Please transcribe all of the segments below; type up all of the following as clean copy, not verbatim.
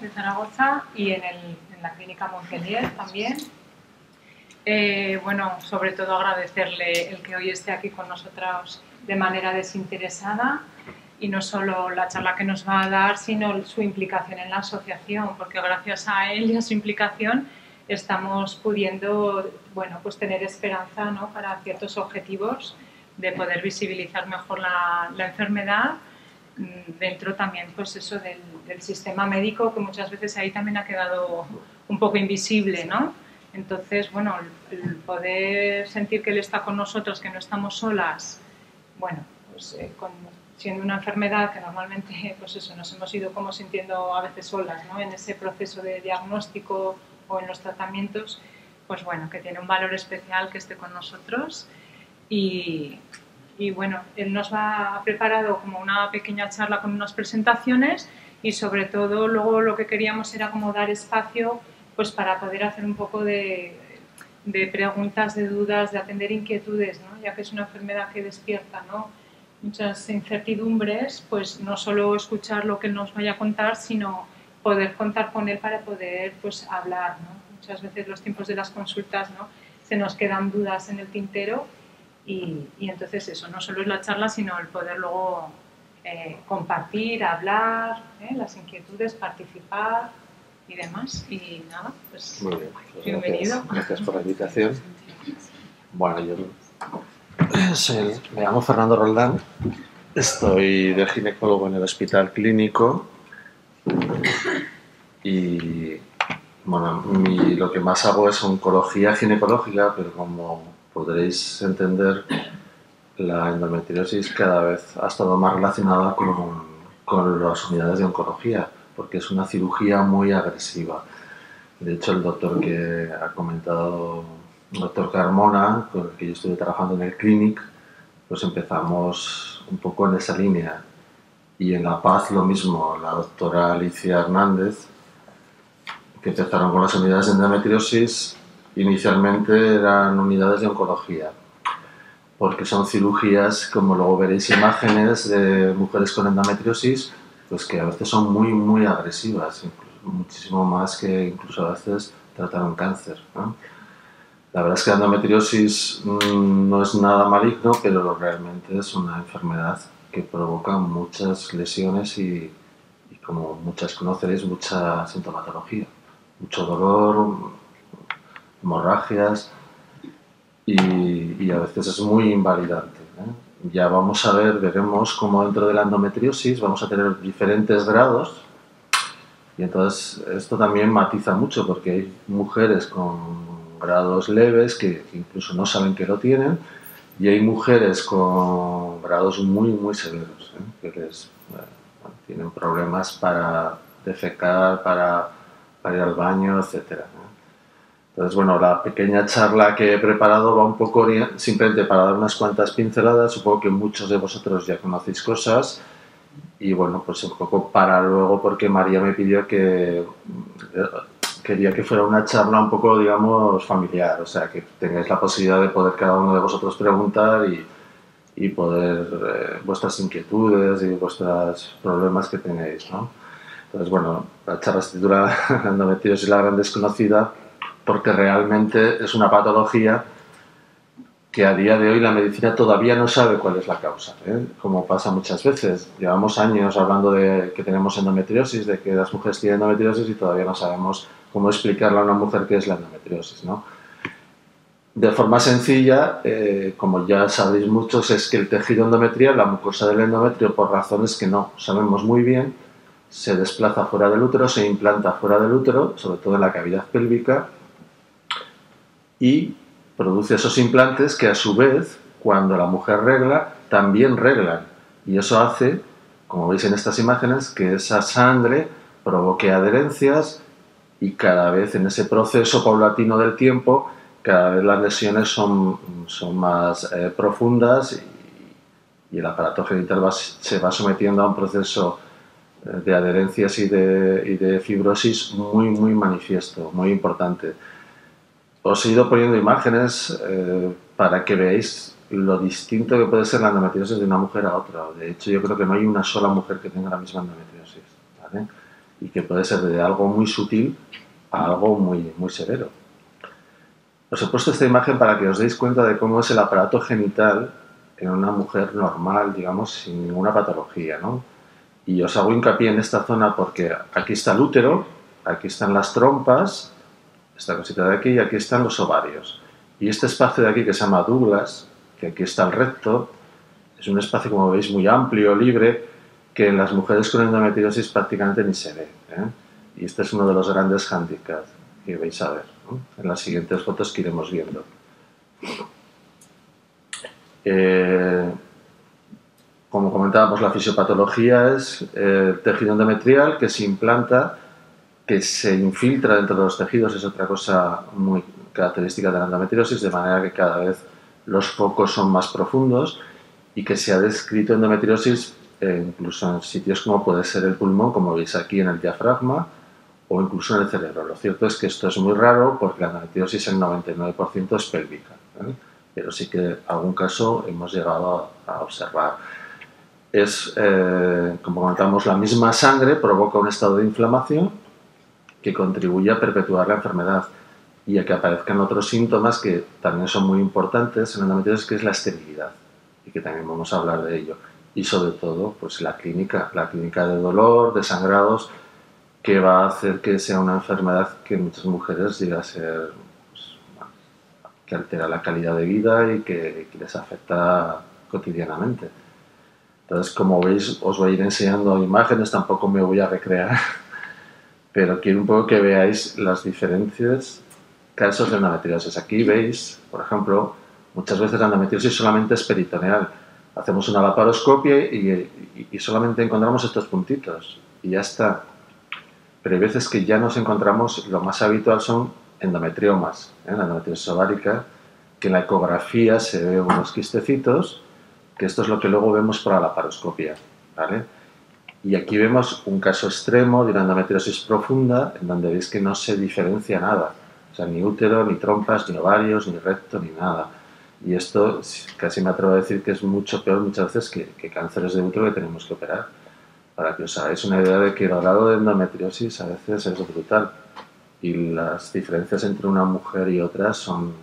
de Zaragoza y en la clínica Montpellier también. Bueno, sobre todo agradecerle el que hoy esté aquí con nosotros de manera desinteresada y no solo la charla que nos va a dar, sino su implicación en la asociación, porque gracias a él y a su implicación estamos pudiendo, bueno, pues tener esperanza, ¿no?, para ciertos objetivos de poder visibilizar mejor la enfermedad dentro también, pues eso, del sistema médico, que muchas veces ahí también ha quedado un poco invisible, ¿no? Entonces, bueno, el poder sentir que él está con nosotros, que no estamos solas, bueno, pues siendo una enfermedad que normalmente, pues eso, nos hemos ido como sintiendo a veces solas, ¿no?, en ese proceso de diagnóstico o en los tratamientos, pues bueno, que tiene un valor especial que esté con nosotros. Y bueno, él nos ha preparado como una pequeña charla con unas presentaciones y sobre todo luego lo que queríamos era como dar espacio pues para poder hacer un poco de preguntas, de dudas, de atender inquietudes, ¿no?, ya que es una enfermedad que despierta, ¿no?, muchas incertidumbres, pues no solo escuchar lo que él nos vaya a contar, sino poder contar con él para poder pues hablar, ¿no? Muchas veces los tiempos de las consultas, ¿no?, se nos quedan dudas en el tintero y entonces eso, no solo es la charla, sino el poder luego compartir, hablar, las inquietudes, participar y demás. Y nada, pues muy bien, pues bienvenido. Gracias por la invitación. Bueno, me llamo Fernando Roldán, estoy de ginecólogo en el Hospital Clínico y bueno, lo que más hago es oncología ginecológica, pero como podréis entender, la endometriosis cada vez ha estado más relacionada con las unidades de oncología, porque es una cirugía muy agresiva. De hecho, el doctor que ha comentado, el doctor Carmona, con el que yo estuve trabajando en el Clinic, pues empezamos un poco en esa línea. Y en La Paz lo mismo, la doctora Alicia Hernández, que empezaron con las unidades de endometriosis, inicialmente eran unidades de oncología, porque son cirugías, como luego veréis imágenes de mujeres con endometriosis, pues que a veces son muy agresivas, muchísimo más que incluso a veces tratar un cáncer, ¿no? La verdad es que la endometriosis no es nada maligno, pero realmente es una enfermedad que provoca muchas lesiones y como muchas conoceréis, mucha sintomatología, mucho dolor, hemorragias y a veces es muy invalidante, ¿eh? Ya veremos cómo dentro de la endometriosis vamos a tener diferentes grados y entonces esto también matiza mucho porque hay mujeres con grados leves que incluso no saben que lo tienen y hay mujeres con grados muy severos, ¿eh?, que tienen problemas para defecar, para ir al baño, etc. Entonces, bueno, la pequeña charla que he preparado va un poco simplemente para dar unas cuantas pinceladas. Supongo que muchos de vosotros ya conocéis cosas y, bueno, pues un poco para luego, porque María me pidió que quería que fuera una charla un poco, digamos, familiar, o sea, que tengáis la posibilidad de poder cada uno de vosotros preguntar y poder vuestras inquietudes y vuestros problemas que tenéis, ¿no? Entonces, bueno, la charla se titula Endometriosis, la gran desconocida, porque realmente es una patología que a día de hoy la medicina todavía no sabe cuál es la causa, ¿eh? Como pasa muchas veces. Llevamos años hablando de que tenemos endometriosis, de que las mujeres tienen endometriosis y todavía no sabemos cómo explicarle a una mujer qué es la endometriosis, ¿no? De forma sencilla, como ya sabéis muchos, es que el tejido endometrial, la mucosa del endometrio, por razones que no sabemos muy bien, se desplaza fuera del útero, se implanta fuera del útero, sobre todo en la cavidad pélvica, y produce esos implantes que a su vez, cuando la mujer regla, también reglan. Y eso hace, como veis en estas imágenes, que esa sangre provoque adherencias y cada vez en ese proceso paulatino del tiempo, cada vez las lesiones son más profundas y el aparato genital se va sometiendo a un proceso de adherencias y de fibrosis muy manifiesto, muy importante. Os he ido poniendo imágenes para que veáis lo distinto que puede ser la endometriosis de una mujer a otra. De hecho, yo creo que no hay una sola mujer que tenga la misma endometriosis, ¿vale? y que puede ser de algo muy sutil a algo muy, muy severo. Os he puesto esta imagen para que os deis cuenta de cómo es el aparato genital en una mujer normal, digamos, sin ninguna patología, ¿no? Y os hago hincapié en esta zona porque aquí está el útero, aquí están las trompas, esta cosita de aquí, y aquí están los ovarios. Y este espacio de aquí que se llama Douglas, que aquí está el recto, es un espacio, como veis, muy amplio, libre, que en las mujeres con endometriosis prácticamente ni se ve, ¿eh? Y este es uno de los grandes hándicaps que vais a ver, ¿no?, en las siguientes fotos que iremos viendo. Como comentábamos, la fisiopatología es el tejido endometrial que se implanta, que se infiltra dentro de los tejidos, es otra cosa muy característica de la endometriosis, de manera que cada vez los focos son más profundos y que se ha descrito endometriosis incluso en sitios como puede ser el pulmón, como veis aquí en el diafragma, o incluso en el cerebro. Lo cierto es que esto es muy raro porque la endometriosis el 99% es pélvica, ¿eh? Pero sí que algún caso hemos llegado a observar. Como comentamos, la misma sangre provoca un estado de inflamación que contribuye a perpetuar la enfermedad y a que aparezcan otros síntomas que también son muy importantes en la endometriosis, que es la esterilidad, y que también vamos a hablar de ello. Y sobre todo, pues la clínica de dolor, de sangrados, que va a hacer que sea una enfermedad que en muchas mujeres llega a ser, pues, que altera la calidad de vida y que les afecta cotidianamente. Entonces, como veis, os voy a ir enseñando imágenes, tampoco me voy a recrear, pero quiero un poco que veáis las diferentes casos de endometriosis. Aquí veis, por ejemplo, muchas veces la endometriosis solamente es peritoneal. Hacemos una laparoscopia y solamente encontramos estos puntitos y ya está. Pero hay veces que ya nos encontramos, lo más habitual son endometriomas, la endometriosis ovárica, que en la ecografía se ve unos quistecitos, que esto es lo que luego vemos por la laparoscopia, ¿vale? Y aquí vemos un caso extremo de una endometriosis profunda, en donde veis que no se diferencia nada. O sea, ni útero, ni trompas, ni ovarios, ni recto, ni nada. Y esto casi me atrevo a decir que es mucho peor muchas veces que cánceres de útero que tenemos que operar. Para que os hagáis una idea de que el grado de endometriosis a veces es brutal. Y las diferencias entre una mujer y otra son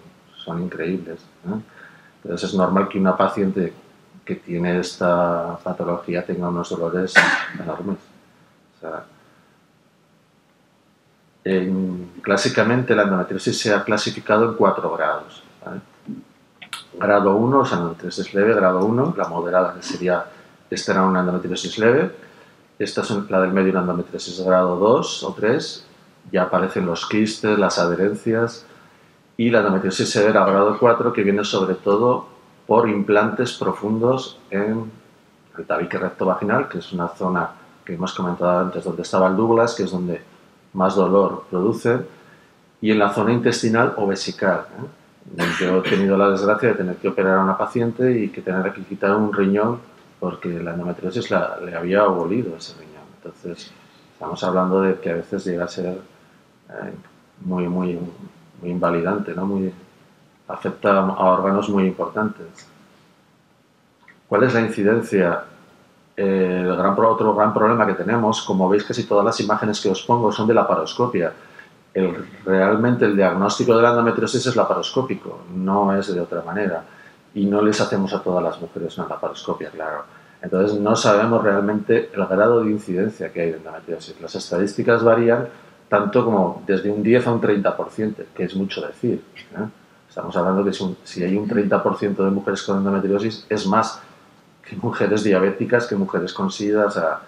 increíbles, ¿no? Entonces es normal que una paciente que tiene esta patología tenga unos dolores enormes. O sea, clásicamente la endometriosis se ha clasificado en 4 grados, ¿vale? Grado 1, o sea, endometriosis leve, grado 1, la moderada, que sería, esta era una endometriosis leve, esta es la del medio, una endometriosis grado 2 o 3, ya aparecen los quistes, las adherencias, y la endometriosis severa grado 4, que viene sobre todo por implantes profundos en el tabique rectovaginal, que es una zona que hemos comentado antes, donde estaba el Douglas, que es donde más dolor produce, y en la zona intestinal o vesical, ¿eh? Yo he tenido la desgracia de tener que operar a una paciente y que tener que quitar un riñón porque la endometriosis le había abolido ese riñón. Entonces, estamos hablando de que a veces llega a ser muy invalidante, ¿no? Afecta a órganos muy importantes. ¿Cuál es la incidencia? Otro gran problema que tenemos, como veis, casi todas las imágenes que os pongo son de laparoscopia. Realmente el diagnóstico de la endometriosis es laparoscópico, no es de otra manera. Y no les hacemos a todas las mujeres una laparoscopia, claro. Entonces no sabemos realmente el grado de incidencia que hay de endometriosis. Las estadísticas varían tanto como desde un 10 a un 30%, que es mucho decir, ¿eh? Estamos hablando que si hay un 30% de mujeres con endometriosis, es más que mujeres diabéticas, que mujeres con SIDA. O sea,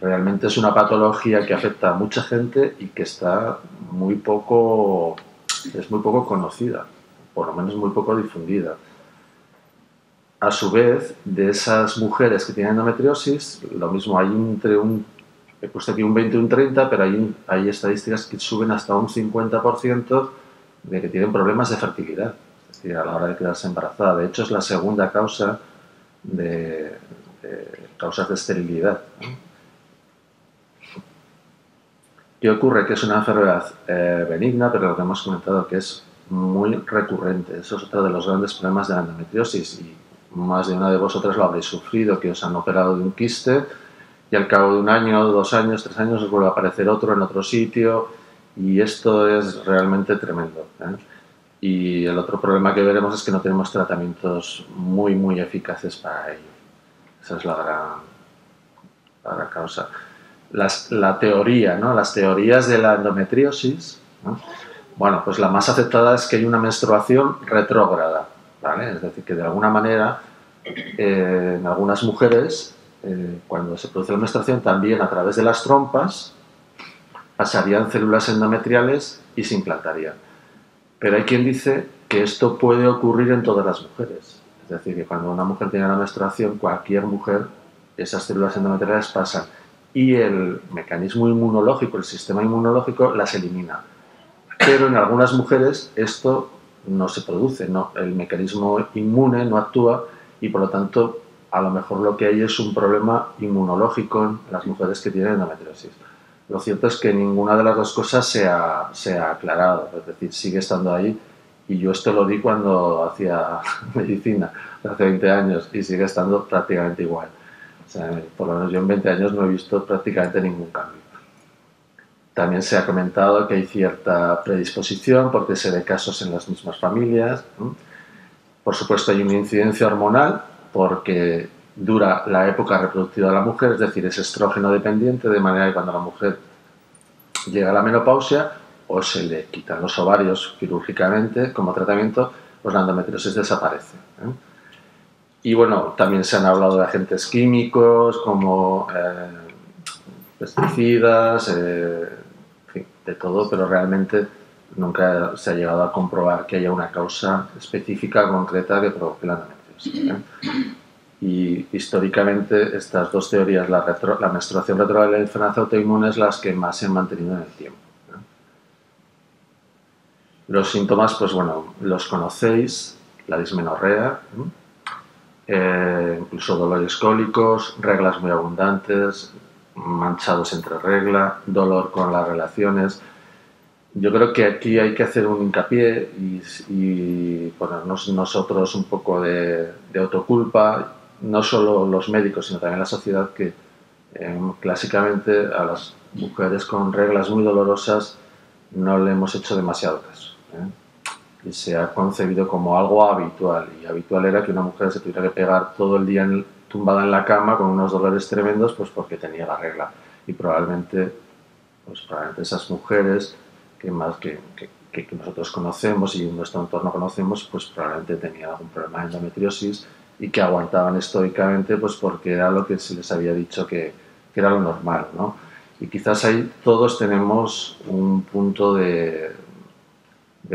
realmente es una patología que afecta a mucha gente y que está es muy poco conocida, por lo menos muy poco difundida. A su vez, de esas mujeres que tienen endometriosis, lo mismo, hay he puesto aquí un 20 y un 30, pero hay estadísticas que suben hasta un 50% de que tienen problemas de fertilidad, es decir, a la hora de quedarse embarazada. De hecho, es la segunda causa de causas de esterilidad, ¿no? ¿Qué ocurre? Que es una enfermedad benigna, pero lo que hemos comentado que es muy recurrente. Eso es otro de los grandes problemas de la endometriosis, y más de una de vosotras lo habréis sufrido, que os han operado de un quiste y al cabo de 1 año, 2 años, 3 años os vuelve a aparecer otro en otro sitio y esto es realmente tremendo, ¿eh? Y el otro problema que veremos es que no tenemos tratamientos muy eficaces para ello. Esa es la gran causa. La teoría, ¿no? Las teorías de la endometriosis, ¿no? Bueno, pues la más aceptada es que hay una menstruación retrógrada, ¿vale? Es decir, que de alguna manera en algunas mujeres cuando se produce la menstruación también a través de las trompas pasarían células endometriales y se implantarían. Pero hay quien dice que esto puede ocurrir en todas las mujeres. Es decir, que cuando una mujer tiene la menstruación, cualquier mujer, esas células endometriales pasan. Y el mecanismo inmunológico, el sistema inmunológico, las elimina. Pero en algunas mujeres esto no se produce, ¿no? El mecanismo inmune no actúa y por lo tanto a lo mejor lo que hay es un problema inmunológico en las mujeres que tienen endometriosis. Lo cierto es que ninguna de las dos cosas se ha aclarado, es decir, sigue estando ahí y yo esto lo di cuando hacía medicina, hace 20 años y sigue estando prácticamente igual. O sea, por lo menos yo en 20 años no he visto prácticamente ningún cambio. También se ha comentado que hay cierta predisposición porque se ve casos en las mismas familias. Por supuesto hay una incidencia hormonal porque dura la época reproductiva de la mujer, es decir, es estrógeno dependiente, de manera que cuando la mujer llega a la menopausia o se le quitan los ovarios quirúrgicamente como tratamiento, pues la endometriosis desaparece, ¿eh? Y bueno, también se han hablado de agentes químicos como pesticidas, en fin, de todo, pero realmente nunca se ha llegado a comprobar que haya una causa específica, concreta, que provoque la endometriosis, ¿eh? Y históricamente estas dos teorías, la menstruación retrógrada y la enfermedad autoinmune, es las que más se han mantenido en el tiempo, ¿no? Los síntomas, pues bueno, los conocéis: la dismenorrea, incluso dolores cólicos, reglas muy abundantes, manchados entre regla, dolor con las relaciones. Yo creo que aquí hay que hacer un hincapié y ponernos nosotros un poco de autoculpa, no solo los médicos, sino también la sociedad, que clásicamente a las mujeres con reglas muy dolorosas no le hemos hecho demasiado caso, ¿eh? Y se ha concebido como algo habitual, y habitual era que una mujer se tuviera que pegar todo el día tumbada en la cama con unos dolores tremendos, pues porque tenía la regla. Y probablemente esas mujeres que nosotros conocemos y en nuestro entorno conocemos, pues probablemente tenían algún problema de endometriosis y que aguantaban estoicamente, pues porque era lo que se les había dicho que era lo normal, ¿no? Y quizás ahí todos tenemos un punto de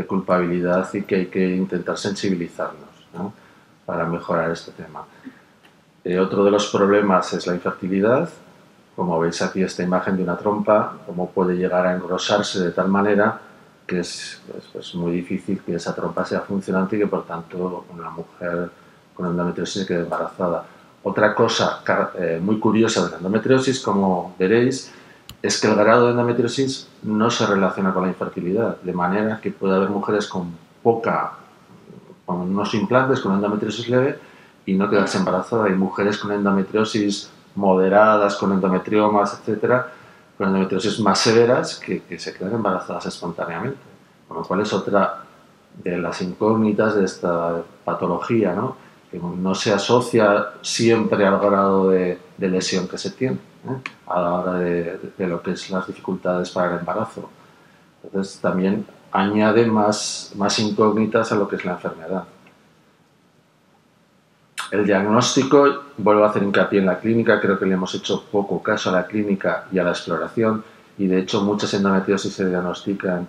culpabilidad y que hay que intentar sensibilizarnos, ¿no?, para mejorar este tema. Otro de los problemas es la infertilidad. Como veis aquí esta imagen de una trompa, cómo puede llegar a engrosarse de tal manera que es muy difícil que esa trompa sea funcionante y que por tanto una mujer con endometriosis se quede embarazada. Otra cosa muy curiosa de la endometriosis, como veréis, es que el grado de endometriosis no se relaciona con la infertilidad, de manera que puede haber mujeres con unos implantes, con endometriosis leve, y no quedarse embarazada. Hay mujeres con endometriosis moderadas, con endometriomas, etcétera, con endometriosis más severas, que se quedan embarazadas espontáneamente. Con lo cual es otra de las incógnitas de esta patología, ¿no?, que no se asocia siempre al grado de lesión que se tiene, a la hora de lo que es las dificultades para el embarazo. Entonces también añade más incógnitas a lo que es la enfermedad. El diagnóstico, vuelvo a hacer hincapié en la clínica, creo que le hemos hecho poco caso a la clínica y a la exploración, y de hecho muchas endometriosis se diagnostican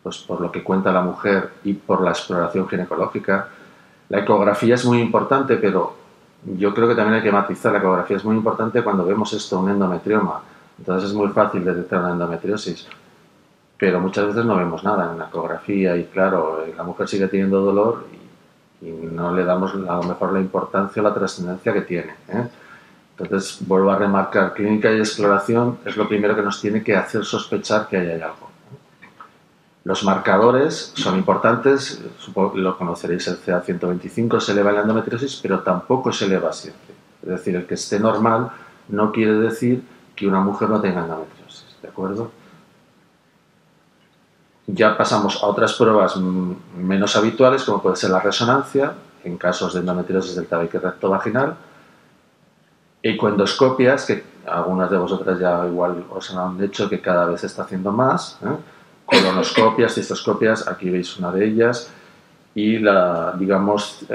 pues por lo que cuenta la mujer y por la exploración ginecológica. La ecografía es muy importante, pero yo creo que también hay que matizar. La ecografía es muy importante cuando vemos esto, un endometrioma. Entonces es muy fácil detectar una endometriosis, pero muchas veces no vemos nada en la ecografía y claro, la mujer sigue teniendo dolor y no le damos a lo mejor la importancia o la trascendencia que tiene, ¿eh? Entonces, vuelvo a remarcar, clínica y exploración es lo primero que nos tiene que hacer sospechar que hay algo. Los marcadores son importantes, supongo que lo conoceréis, el CA125 se eleva en la endometriosis, pero tampoco se eleva siempre. Es decir, el que esté normal no quiere decir que una mujer no tenga endometriosis, ¿de acuerdo? Ya pasamos a otras pruebas menos habituales, como puede ser la resonancia, en casos de endometriosis del tabique rectovaginal, ecoendoscopias, que algunas de vosotras ya igual os han dicho que cada vez se está haciendo más, colonoscopias, cistoscopias, aquí veis una de ellas, y la, digamos,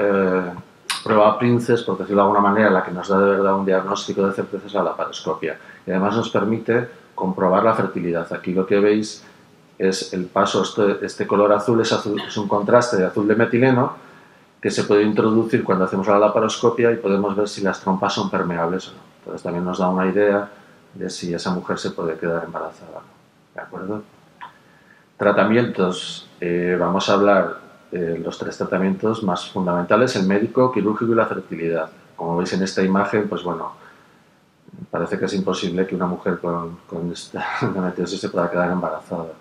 prueba Princes, por decirlo de alguna manera, la que nos da de verdad un diagnóstico de certeza es la laparoscopia. Y además nos permite comprobar la fertilidad. Aquí lo que veis es el paso, este color azul es un contraste de azul de metileno que se puede introducir cuando hacemos la laparoscopia y podemos ver si las trompas son permeables o no. Entonces también nos da una idea de si esa mujer se puede quedar embarazada o no. ¿De acuerdo? Tratamientos, vamos a hablar los 3 tratamientos más fundamentales, el médico, quirúrgico y la fertilidad. Como veis en esta imagen, pues bueno, parece que es imposible que una mujer con esta endometriosis se pueda quedar embarazada.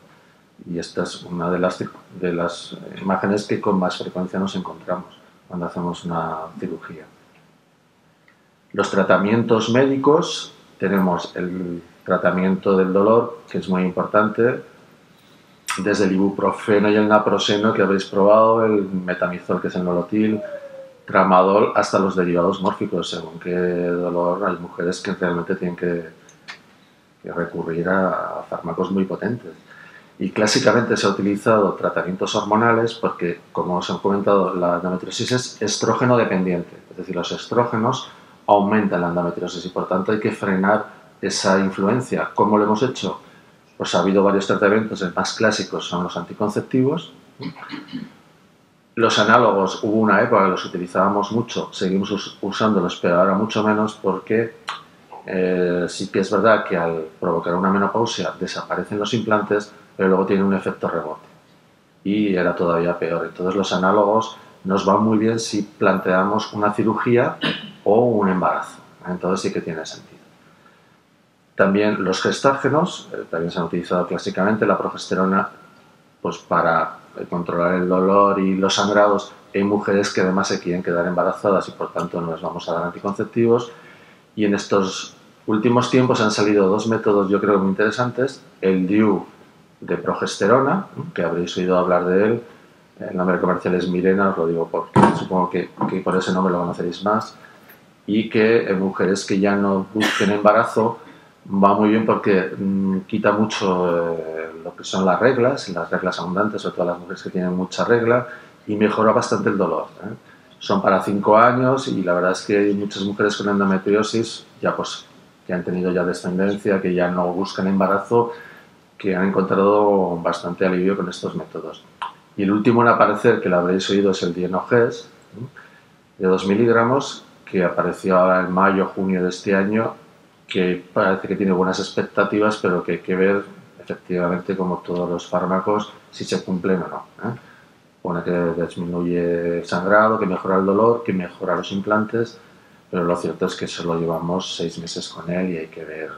Y esta es una de las imágenes que con más frecuencia nos encontramos cuando hacemos una cirugía. Los tratamientos médicos, tenemos el tratamiento del dolor, que es muy importante, desde el ibuprofeno y el naproxeno que habéis probado, el metamizol, que es el nolotil, tramadol, hasta los derivados mórficos. Según qué dolor, hay mujeres que realmente tienen que recurrir a fármacos muy potentes. Y clásicamente se ha utilizado tratamientos hormonales porque, como os he comentado, la endometriosis es estrógeno dependiente. Es decir, los estrógenos aumentan la endometriosis y por tanto hay que frenar esa influencia. ¿Cómo lo hemos hecho? Pues ha habido varios tratamientos, el más clásico son los anticonceptivos. Los análogos, hubo una época que los utilizábamos mucho, seguimos usándolos, pero ahora mucho menos porque sí que es verdad que al provocar una menopausia desaparecen los implantes, pero luego tienen un efecto rebote. Y era todavía peor. Entonces los análogos nos van muy bien si planteamos una cirugía o un embarazo. Entonces sí que tiene sentido. También los gestágenos, también se han utilizado clásicamente, la progesterona, pues para controlar el dolor y los sangrados en mujeres que además se quieren quedar embarazadas y por tanto no les vamos a dar anticonceptivos. Y en estos últimos tiempos han salido 2 métodos yo creo muy interesantes, el DIU de progesterona, que habréis oído hablar de él, el nombre comercial es Mirena, os lo digo porque supongo que por ese nombre lo conoceréis más, y que en mujeres que ya no busquen embarazo va muy bien porque quita mucho lo que son las reglas abundantes, sobre todo las mujeres que tienen mucha regla, y mejora bastante el dolor. Son para 5 años y la verdad es que hay muchas mujeres con endometriosis ya pues que han tenido ya descendencia, que ya no buscan embarazo, que han encontrado bastante alivio con estos métodos. Y el último en aparecer, que lo habréis oído, es el Dienogest, de 2 miligramos, que apareció ahora en mayo, junio de este año, que parece que tiene buenas expectativas, pero que hay que ver, efectivamente, como todos los fármacos, si se cumplen o no. Pone que disminuye el sangrado, que mejora el dolor, que mejora los implantes, pero lo cierto es que solo llevamos 6 meses con él y hay que ver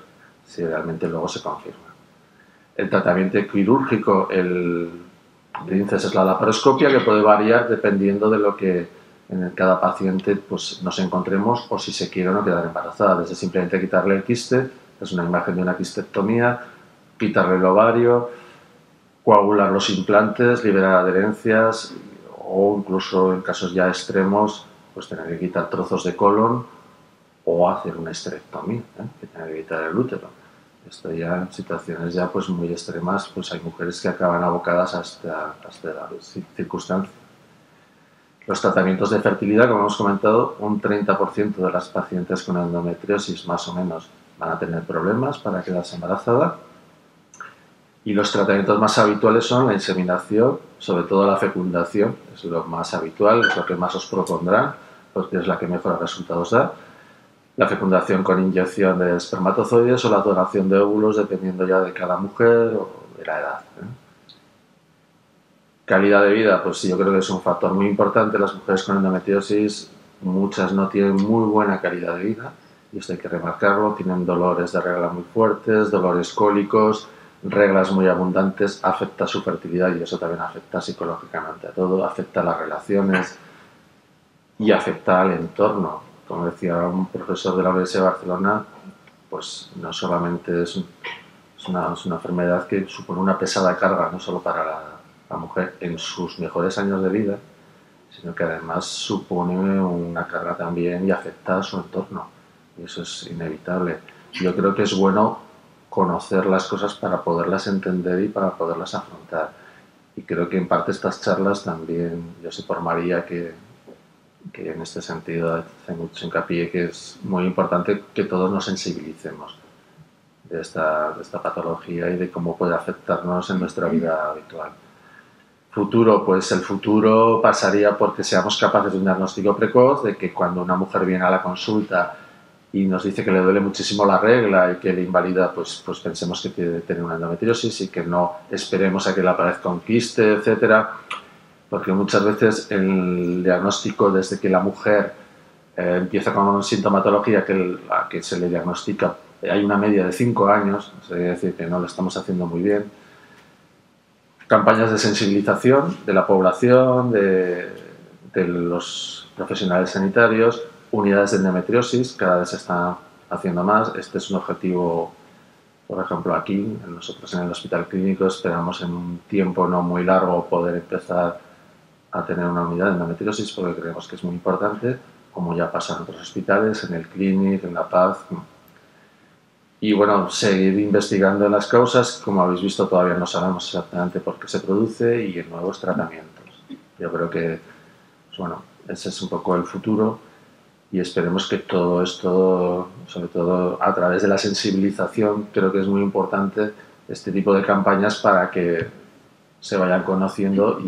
si realmente luego se confirma. El tratamiento quirúrgico, el Princes es la laparoscopia, que puede variar dependiendo de lo que en cada paciente pues, nos encontremos o si se quiere o no quedar embarazada. Desde simplemente quitarle el quiste, es una imagen de una quistectomía, quitarle el ovario, coagular los implantes, liberar adherencias o incluso en casos ya extremos pues tener que quitar trozos de colon o hacer una esterectomía, que tener que quitar el útero. Esto ya en situaciones ya pues muy extremas, pues hay mujeres que acaban abocadas a esta circunstancia. Los tratamientos de fertilidad, como hemos comentado, un 30% de las pacientes con endometriosis más o menos van a tener problemas para quedarse embarazada. Y los tratamientos más habituales son la inseminación, sobre todo la fecundación, es lo más habitual, es lo que más os propondrán, porque es la que mejores resultados da. La fecundación con inyección de espermatozoides o la donación de óvulos, dependiendo ya de cada mujer o de la edad. Calidad de vida, pues yo creo que es un factor muy importante. Las mujeres con endometriosis, muchas no tienen muy buena calidad de vida, y esto hay que remarcarlo, tienen dolores de regla muy fuertes, dolores cólicos, reglas muy abundantes, afecta su fertilidad y eso también afecta psicológicamente a todo, afecta a las relaciones y afecta al entorno. Como decía un profesor de la Universidad de Barcelona, pues no solamente es una enfermedad que supone una pesada carga, no solo para la mujer en sus mejores años de vida, sino que además supone una carga también y afecta a su entorno. Y eso es inevitable. Yo creo que es bueno conocer las cosas para poderlas entender y para poderlas afrontar. Y creo que en parte estas charlas también, yo sé por María que en este sentido hace mucho hincapié que es muy importante que todos nos sensibilicemos de esta patología y de cómo puede afectarnos en nuestra vida habitual. Futuro, pues el futuro pasaría porque seamos capaces de un diagnóstico precoz, de que cuando una mujer viene a la consulta y nos dice que le duele muchísimo la regla y que le invalida, pues pensemos que tiene tener una endometriosis y que no esperemos a que le aparezca un quiste, etcétera, porque muchas veces el diagnóstico desde que la mujer empieza con sintomatología que se le diagnostica, hay una media de 5 años, es decir, que no lo estamos haciendo muy bien. Campañas de sensibilización de la población, de los profesionales sanitarios, unidades de endometriosis, cada vez se están haciendo más. Este es un objetivo, por ejemplo, aquí, nosotros en el Hospital Clínico esperamos en un tiempo no muy largo poder empezar a tener una unidad de endometriosis porque creemos que es muy importante, como ya pasa en otros hospitales, en el Clínic, en La Paz. Y bueno, seguir investigando las causas. Como habéis visto, todavía no sabemos exactamente por qué se produce y en nuevos tratamientos. Yo creo que, pues bueno, ese es un poco el futuro y esperemos que todo esto, sobre todo a través de la sensibilización, creo que es muy importante este tipo de campañas para que se vayan conociendo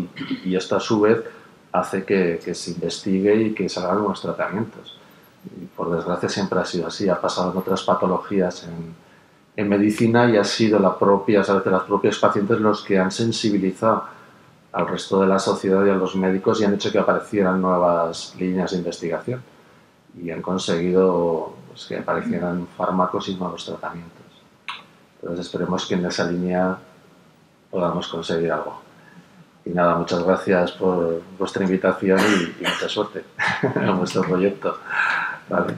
y esto a su vez hace que se investigue y que salgan nuevos tratamientos. Y por desgracia siempre ha sido así, ha pasado en otras patologías en medicina y ha sido a veces las propias pacientes los que han sensibilizado al resto de la sociedad y a los médicos y han hecho que aparecieran nuevas líneas de investigación y han conseguido pues, que aparecieran fármacos y nuevos tratamientos. Entonces esperemos que en esa línea podamos conseguir algo. Y nada, muchas gracias por vuestra invitación y mucha suerte en vuestro proyecto. Vale.